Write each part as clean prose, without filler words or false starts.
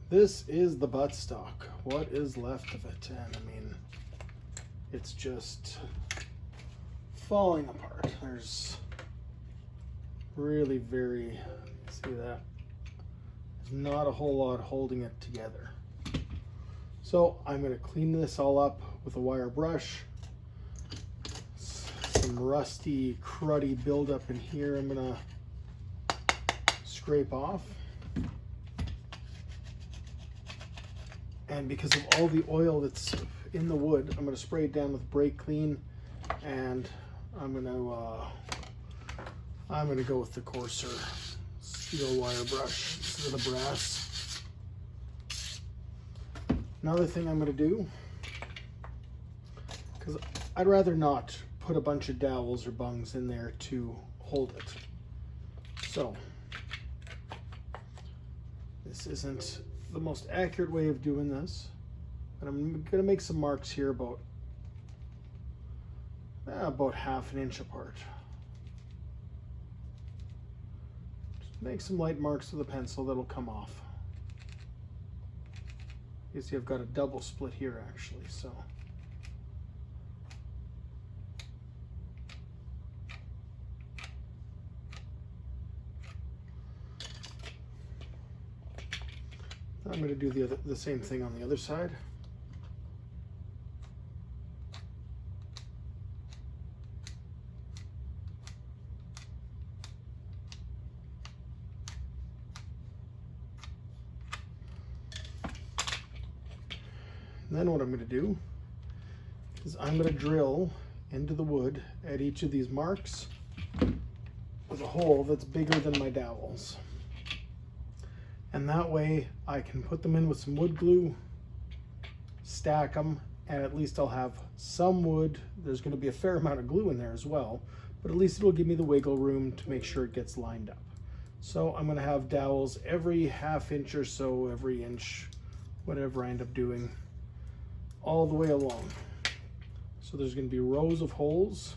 this is the buttstock. What is left of it? And I mean, it's just falling apart. There's really see that? There's not a whole lot holding it together. So I'm going to clean this all up with a wire brush. Some rusty, cruddy buildup in here I'm going to scrape off. And because of all the oil that's in the wood, I'm going to spray it down with brake clean, and I'm going to go with the coarser steel wire brush instead of the brass. Another thing I'm going to do, because I'd rather not put a bunch of dowels or bungs in there to hold it. So this isn't the most accurate way of doing this, but I'm going to make some marks here about half an inch apart. Just make some light marks with a pencil that'll come off. You see I've got a double split here actually, so I'm going to do the same thing on the other side. And then what I'm going to do is I'm going to drill into the wood at each of these marks with a hole that's bigger than my dowels. And that way I can put them in with some wood glue, stack them, and at least I'll have some wood. There's going to be a fair amount of glue in there as well, but at least it'll give me the wiggle room to make sure it gets lined up. So I'm going to have dowels every half inch or so, every inch, whatever I end up doing, all the way along. So there's going to be rows of holes.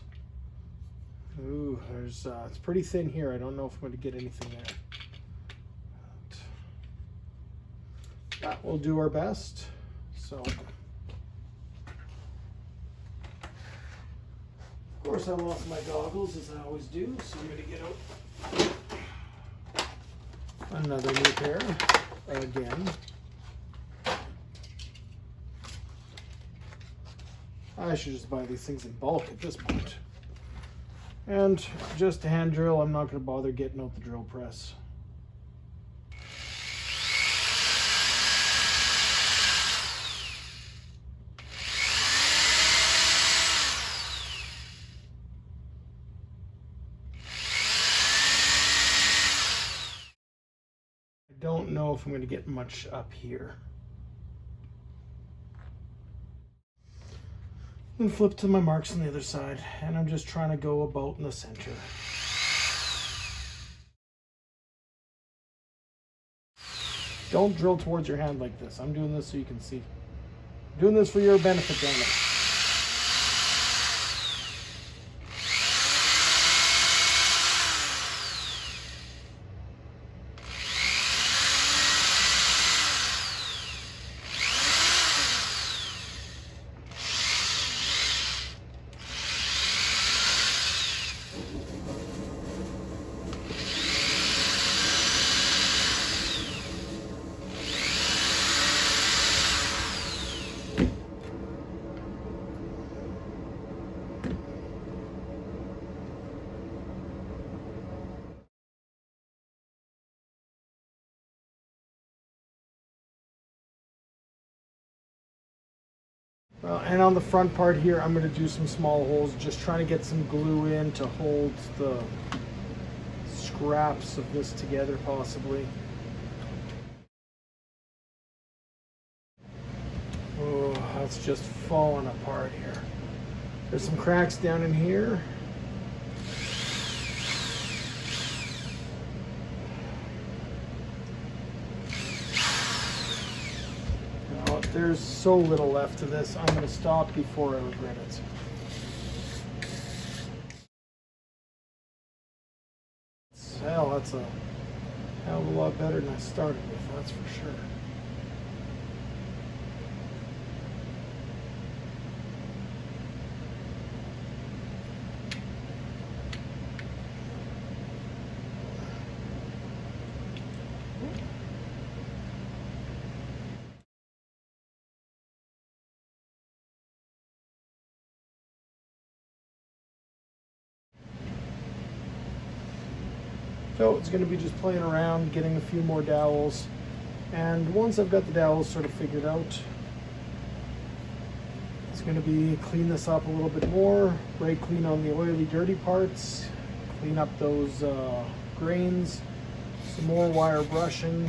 Ooh, it's pretty thin here. I don't know if I'm going to get anything there. But we'll do our best. So, of course, I lost my goggles as I always do, so I'm going to get out another new pair again. I should just buy these things in bulk at this point. And just a hand drill, I'm not going to bother getting out the drill press. I don't know if I'm going to get much up here. And flip to my marks on the other side, and I'm just trying to go about in the center. Don't drill towards your hand like this. I'm doing this so you can see. I'm doing this for your benefit, damn it. And on the front part here, I'm going to do some small holes, just trying to get some glue in to hold the scraps of this together, possibly. Oh, that's just falling apart here. There's some cracks down in here. There's so little left to this. I'm going to stop before I regret it. Hell, that's a hell of a lot better than I started with, that's for sure. So it's going to be just playing around, getting a few more dowels. And once I've got the dowels sort of figured out, it's going to be clean this up a little bit more, brake clean on the oily, dirty parts, clean up those grains, some more wire brushing,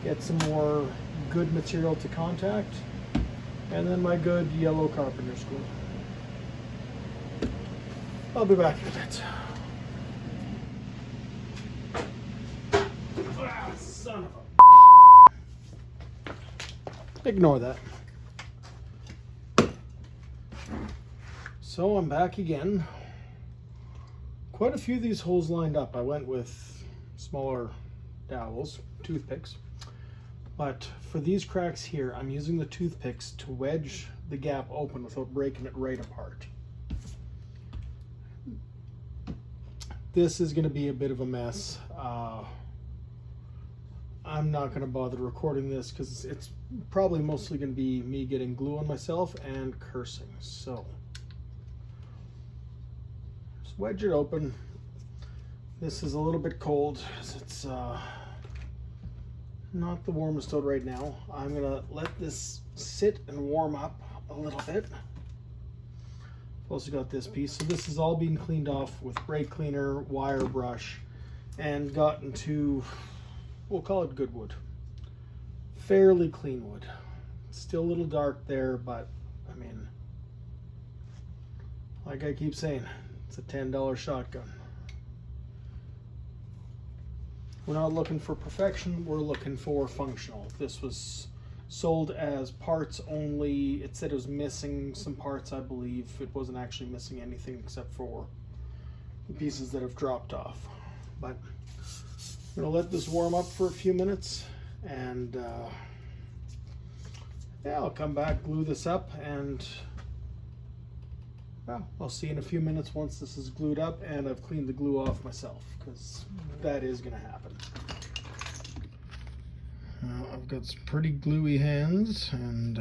get some more good material to contact, and then my good yellow carpenter's glue. I'll be back in a bit. Ah, son of a... Ignore that. So I'm back again. Quite a few of these holes lined up. I went with smaller dowels, toothpicks. But for these cracks here, I'm using the toothpicks to wedge the gap open without breaking it right apart. This is going to be a bit of a mess. I'm not going to bother recording this because it's probably mostly going to be me getting glue on myself and cursing. So just wedge it open. This is a little bit cold because it's not the warmest out right now. I'm going to let this sit and warm up a little bit. Also got this piece. So this has all been cleaned off with brake cleaner, wire brush, and gotten to, we'll call it good wood. Fairly clean wood. It's still a little dark there, but I mean, like I keep saying, it's a $10 shotgun. We're not looking for perfection, we're looking for functional. This was sold as parts only. It said it was missing some parts, I believe. It wasn't actually missing anything except for the pieces that have dropped off. But I'm gonna let this warm up for a few minutes, and yeah, I'll come back, glue this up, and well, I'll see you in a few minutes once this is glued up and I've cleaned the glue off myself, because that is gonna happen. I've got some pretty gluey hands, and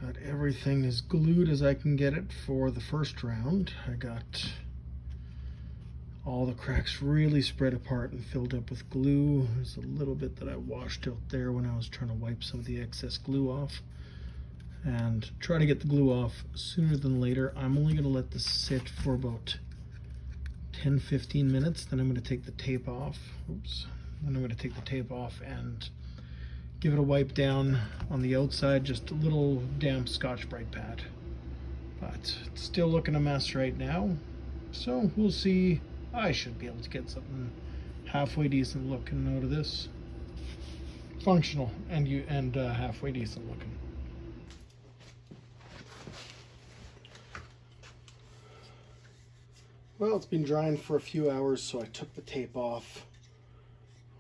got everything as glued as I can get it for the first round. I got all the cracks really spread apart and filled up with glue. There's a little bit that I washed out there when I was trying to wipe some of the excess glue off, and try to get the glue off sooner than later. I'm only going to let this sit for about 10-15 minutes, then I'm going to take the tape off. Oops. Then I'm going to take the tape off and give it a wipe down on the outside, just a little damp Scotch-Brite pad. But it's still looking a mess right now, so we'll see. I should be able to get something halfway decent looking out of this. Functional and halfway decent looking. Well, it's been drying for a few hours, so I took the tape off,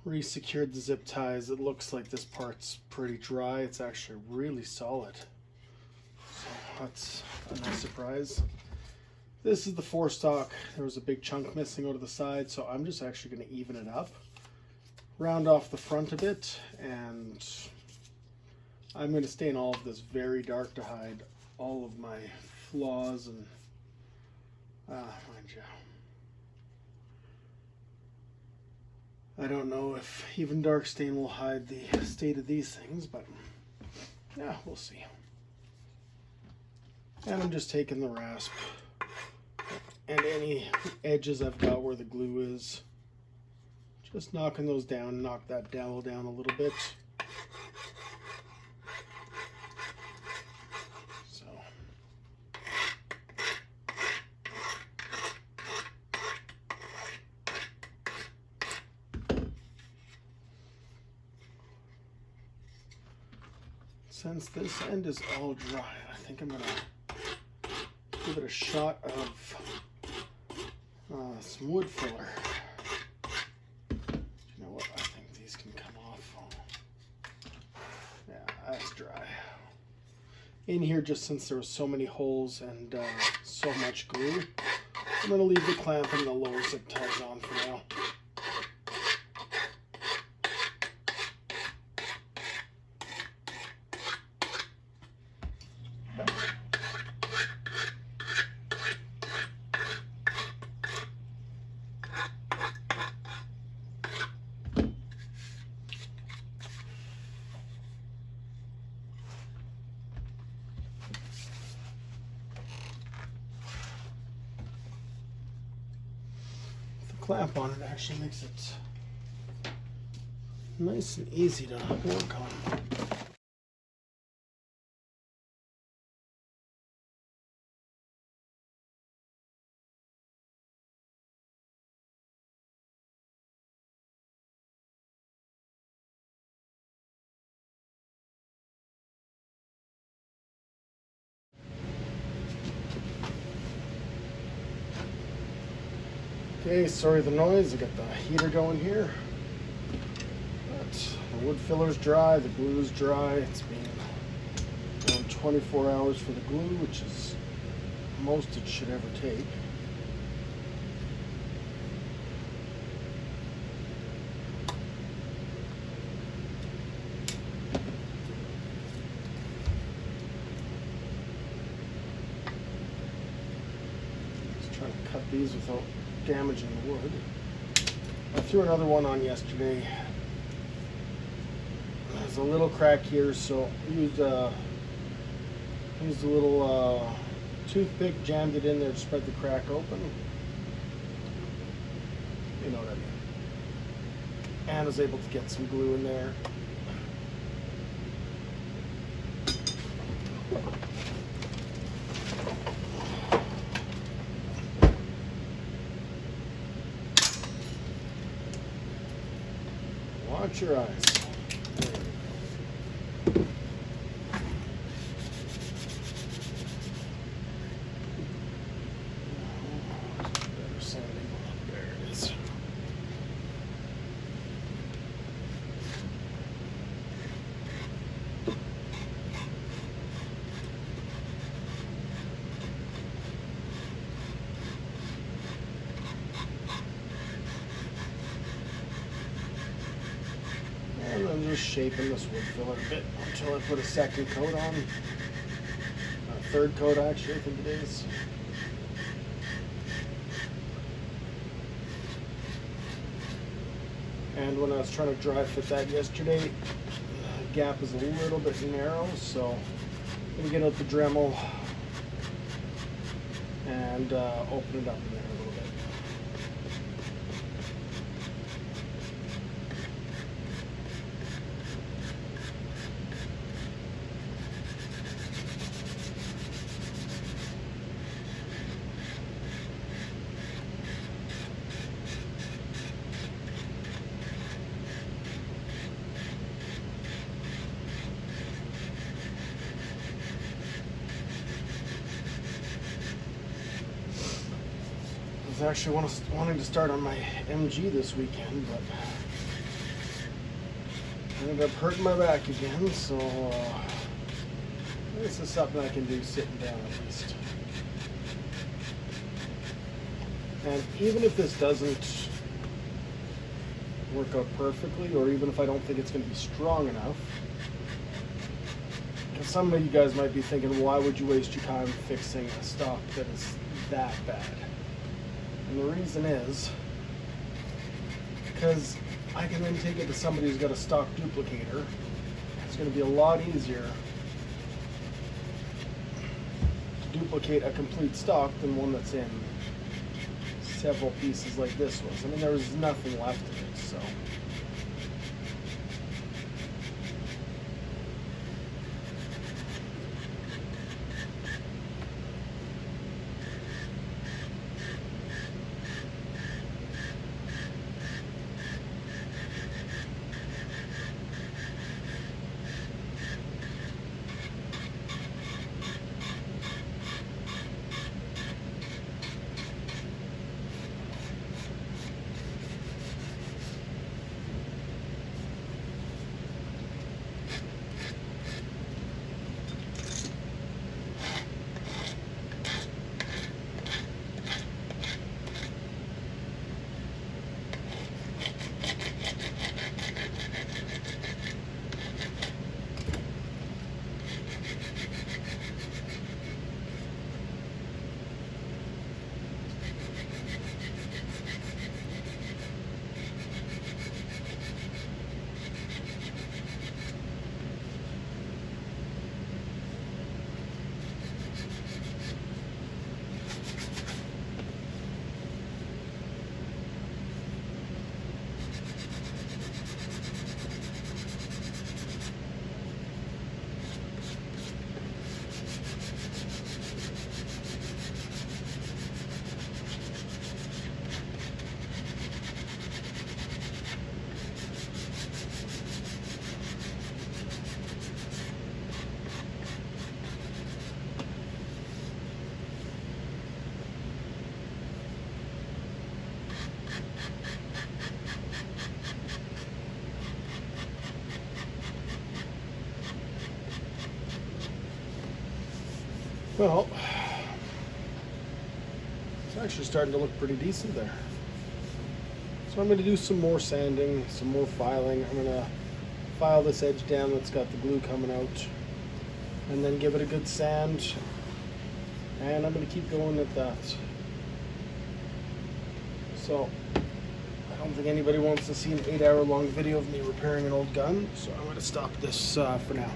re-secured the zip ties. It looks like this part's pretty dry. It's actually really solid. So that's a nice surprise. This is the 4-stock. There was a big chunk missing out of the side, so I'm just actually going to even it up, round off the front a bit, and I'm going to stain all of this very dark to hide all of my flaws and mind you, I don't know if even dark stain will hide the state of these things, but yeah, we'll see. And I'm just taking the rasp and any edges I've got where the glue is, just knocking those down, knock that dowel down a little bit. Since this end is all dry, I think I'm going to give it a shot of some wood filler. You know what? I think these can come off. Yeah, that's dry. In here, just since there were so many holes and so much glue, I'm going to leave the clamp and the lower zip ties on for now. clamp on it actually makes it nice and easy to work on. Okay, sorry the noise, I got the heater going here. But the wood filler's dry, the glue's dry. It's been around 24 hours for the glue, which is most it should ever take. Just trying to cut these without damaging the wood. I threw another one on yesterday. There's a little crack here, so I used a little toothpick, jammed it in there to spread the crack open. You know what I mean. And I was able to get some glue in there. Watch your eyes. There it is. And I'm just shaping this wood filler a bit until I put a second coat on. A third coat, actually, I think it is. And when I was trying to dry fit that yesterday, the gap is a little bit narrow, so I'm going to get out the Dremel and open it up in there a little bit. I was actually wanting to start on my MG this weekend, but I ended up hurting my back again, so this is something I can do sitting down at least. And even if this doesn't work out perfectly, or even if I don't think it's going to be strong enough, because some of you guys might be thinking, why would you waste your time fixing a stock that is that bad? And the reason is because I can then take it to somebody who's got a stock duplicator. It's going to be a lot easier to duplicate a complete stock than one that's in several pieces like this was. I mean, there was nothing left of it, so. Well, it's actually starting to look pretty decent there. So I'm going to do some more sanding, some more filing. I'm going to file this edge down that's got the glue coming out, and then give it a good sand, and I'm going to keep going at that. So I don't think anybody wants to see an 8-hour long video of me repairing an old gun, so I'm going to stop this for now.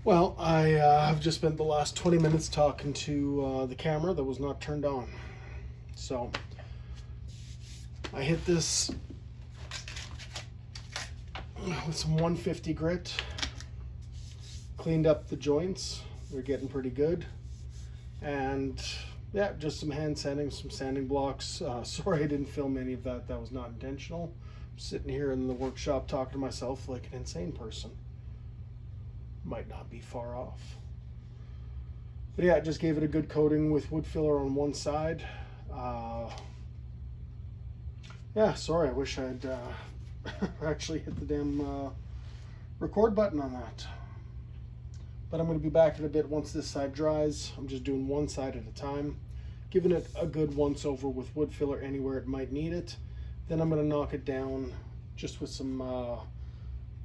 Well, I have just spent the last 20 minutes talking to the camera that was not turned on. So I hit this with some 150 grit, cleaned up the joints. They're getting pretty good. And yeah, just some hand sanding, some sanding blocks. Sorry I didn't film any of that. That was not intentional. I'm sitting here in the workshop talking to myself like an insane person. Might not be far off. But yeah, I just gave it a good coating with wood filler on one side. Yeah, sorry, I wish I'd actually hit the damn record button on that. But I'm going to be back in a bit once this side dries. I'm just doing one side at a time, giving it a good once over with wood filler anywhere it might need it. Then I'm going to knock it down just with some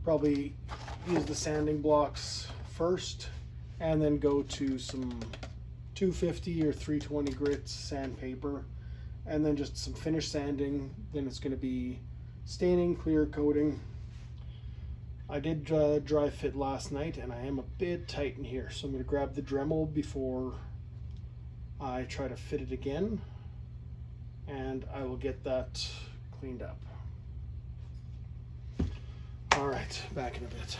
probably use the sanding blocks first, and then go to some 250 or 320 grit sandpaper, and then just some finish sanding. Then it's going to be staining, clear coating. I did dry fit last night, and I am a bit tight in here, so I'm going to grab the Dremel before I try to fit it again, and I will get that cleaned up. All right, back in a bit.